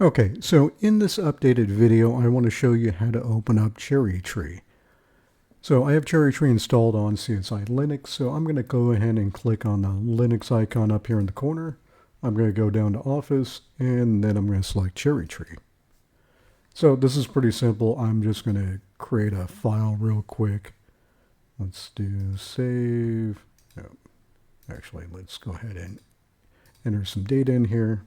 Okay, so in this updated video, I want to show you how to open up CherryTree. So I have CherryTree installed on CSI Linux, so I'm going to go ahead and click on the Linux icon up here in the corner. I'm going to go down to Office, and then I'm going to select CherryTree. So this is pretty simple. I'm just going to create a file real quick. Let's do save. No, actually, let's go ahead and enter some data in here.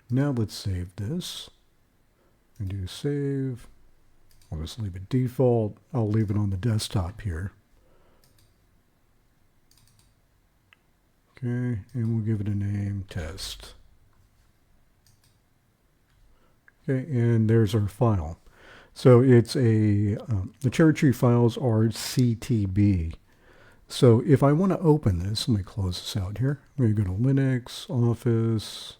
Now let's save this and do save. I'll just leave it default. I'll leave it on the desktop here. Okay, and we'll give it a name, test. Okay, and there's our file. So it's the CherryTree files are CTB. So if I want to open this, let me close this out here. I'm going to go to Linux, Office,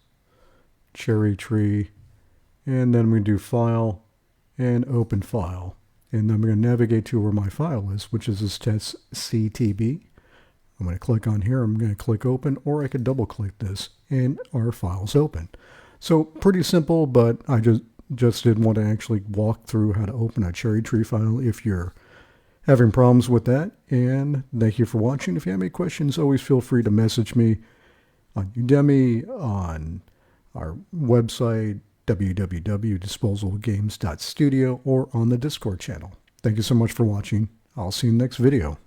CherryTree, and then I'm going to do File and Open File. And then I'm going to navigate to where my file is, which is this test CTB. I'm going to click on here. I'm going to click Open, or I could double click this, and our file's open. So pretty simple, but I just didn't want to actually walk through how to open a CherryTree file if you're having problems with that. And thank you for watching. If you have any questions, always feel free to message me on Udemy, on our website, www.disposalgames.studio, or on the Discord channel. Thank you so much for watching. I'll see you in the next video.